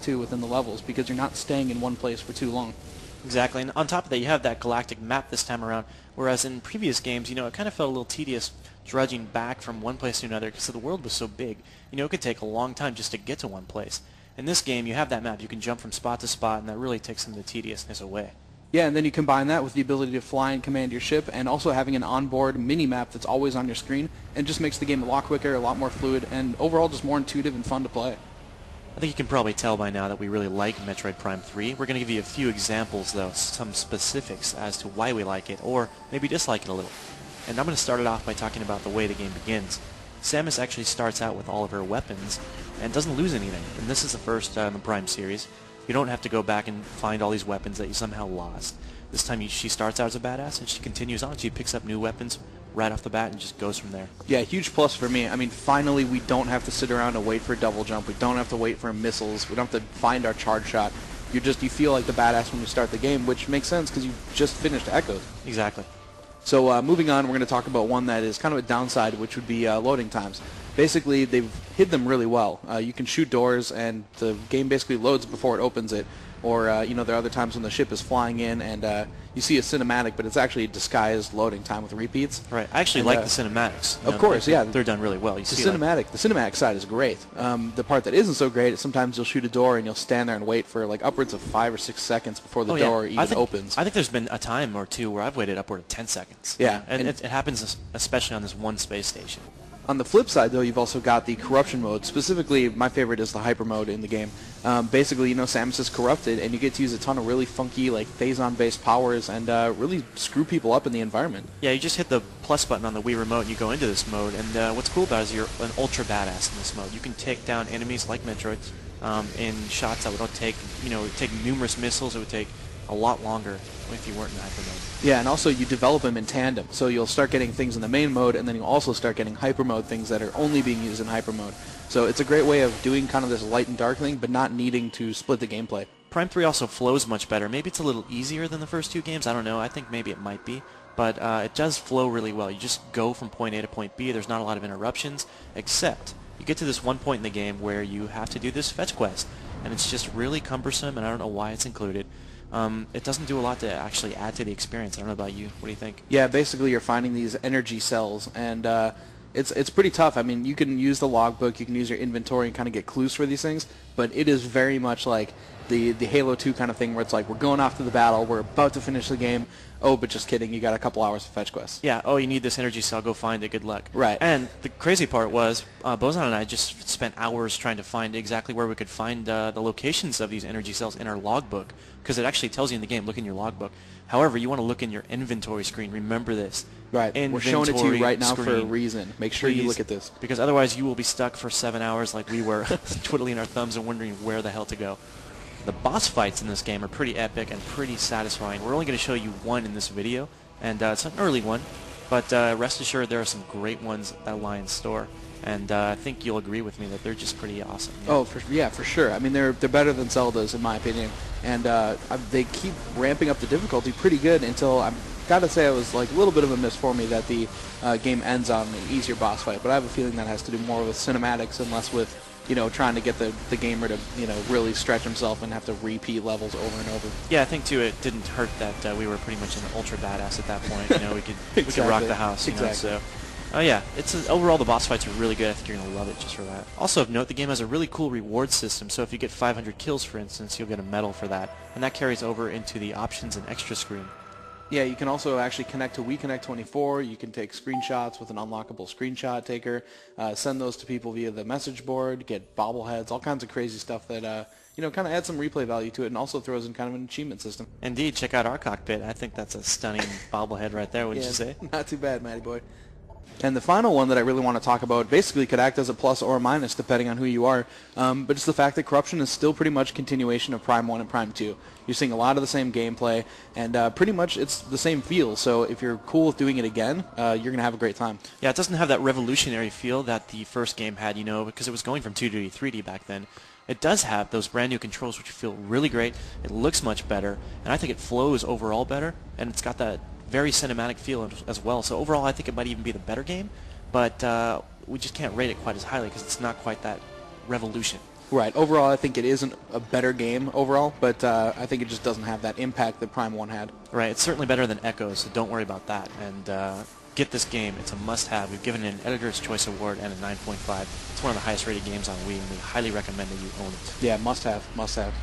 too within the levels because you're not staying in one place for too long. Exactly, and on top of that, you have that galactic map this time around, whereas in previous games, it kind of felt a little tedious drudging back from one place to another because the world was so big. It could take a long time just to get to one place. In this game, you have that map. You can jump from spot to spot, and that really takes some of the tediousness away. Yeah, and then you combine that with the ability to fly and command your ship, and also having an onboard mini-map that's always on your screen, and just makes the game a lot quicker, a lot more fluid, and overall just more intuitive and fun to play. I think you can probably tell by now that we really like Metroid Prime 3. We're going to give you a few examples, though, some specifics as to why we like it, or maybe dislike it a little. And I'm going to start it off by talking about the way the game begins. Samus actually starts out with all of her weapons and doesn't lose anything. And this is the first in the Prime series. You don't have to go back and find all these weapons that you somehow lost. This time she starts out as a badass and she continues on. She picks up new weapons right off the bat and just goes from there. Yeah, huge plus for me. I mean, finally we don't have to sit around and wait for a double jump. We don't have to wait for missiles. We don't have to find our charge shot. You feel like the badass when you start the game, which makes sense because you just finished Echoes. Exactly. So moving on, we're going to talk about one that is kind of a downside, which would be loading times. Basically, they've hid them really well. You can shoot doors, and the game basically loads before it opens it. Or, there are other times when the ship is flying in, and you see a cinematic, but it's actually a disguised loading time with repeats. Right. I actually like the cinematics. Of course, yeah. They're done really well. The cinematic side is great. The part that isn't so great is sometimes you'll shoot a door and you'll stand there and wait for like upwards of 5 or 6 seconds before the door even opens. I think there's been a time or two where I've waited upward of 10 seconds. Yeah. And it happens especially on this one space station. On the flip side, though, you've also got the corruption mode. Specifically, my favorite is the hyper mode in the game. Basically, Samus is corrupted, and you get to use a ton of really funky, like, phazon-based powers and really screw people up in the environment. Yeah, you just hit the plus button on the Wii Remote, and you go into this mode, and what's cool about it is you're an ultra badass in this mode. You can take down enemies like Metroid in shots that would take, take numerous missiles. It would take a lot longer if you weren't in hyper mode. Yeah, and also you develop them in tandem. So you'll start getting things in the main mode, and then you'll also start getting hyper mode things that are only being used in hyper mode. So it's a great way of doing kind of this light and dark thing, but not needing to split the gameplay. Prime 3 also flows much better. Maybe it's a little easier than the first two games. I don't know. I think maybe it might be. But it does flow really well. You just go from point A to point B. There's not a lot of interruptions, except you get to this one point in the game where you have to do this fetch quest. And it's just really cumbersome, and I don't know why it's included. It doesn't do a lot to actually add to the experience. I don't know about you. What do you think? Yeah, basically you're finding these energy cells, and it's pretty tough. I mean, you can use the logbook, you can use your inventory and kind of get clues for these things, but it is very much like the Halo 2 kind of thing where it's like, we're going off to the battle, we're about to finish the game, oh, but just kidding, you got a couple hours of fetch quests. Yeah, oh, you need this energy cell, go find it, good luck. Right. And the crazy part was, Bozan and I just spent hours trying to find exactly where we could find the locations of these energy cells in our logbook, because it actually tells you in the game, look in your logbook. However, you want to look in your inventory screen, remember this. Right, we're showing it to you right now for a reason. Make sure you look at this. Because otherwise you will be stuck for 7 hours like we were, twiddling our thumbs and wondering where the hell to go. The boss fights in this game are pretty epic and pretty satisfying. We're only going to show you one in this video, and it's an early one, but rest assured there are some great ones that lie in store. And I think you'll agree with me that they're just pretty awesome. Yeah. Oh, for sure. I mean, they're better than Zelda's in my opinion, and they keep ramping up the difficulty pretty good until I've got to say it was like a little bit of a miss for me that the game ends on an easier boss fight. But I have a feeling that has to do more with cinematics and less with trying to get the gamer to really stretch himself and have to repeat levels over and over. Yeah, I think too it didn't hurt that we were pretty much an ultra badass at that point. We could we could rock the house. So. Oh yeah, overall the boss fights are really good. I think you're going to love it just for that. Also of note, the game has a really cool reward system, so if you get 500 kills for instance, you'll get a medal for that, and that carries over into the options and extra screen. Yeah, you can also actually connect to WeConnect 24. You can take screenshots with an unlockable screenshot taker, send those to people via the message board, get bobbleheads, all kinds of crazy stuff that kind of adds some replay value to it, and also throws in kind of an achievement system. Indeed, check out our cockpit. I think that's a stunning bobblehead right there, wouldn't you say? Not too bad, Matty boy. And the final one that I really want to talk about basically could act as a plus or a minus depending on who you are, but it's the fact that Corruption is still pretty much a continuation of Prime 1 and Prime 2. You're seeing a lot of the same gameplay, and pretty much it's the same feel, so if you're cool with doing it again, you're going to have a great time. Yeah, it doesn't have that revolutionary feel that the first game had, because it was going from 2D to 3D back then. It does have those brand new controls which feel really great, it looks much better, and I think it flows overall better, and it's got that very cinematic feel as well. So overall, I think it might even be the better game, but we just can't rate it quite as highly because it's not quite that revolution. Right. Overall, I think it isn't a better game overall, but I think it just doesn't have that impact that Prime 1 had. Right, it's certainly better than Echo, so don't worry about that. And get this game. It's a must-have. We've given it an Editor's Choice Award and a 9.5. It's one of the highest rated games on Wii, and we highly recommend that you own it. Yeah, must have. Must have.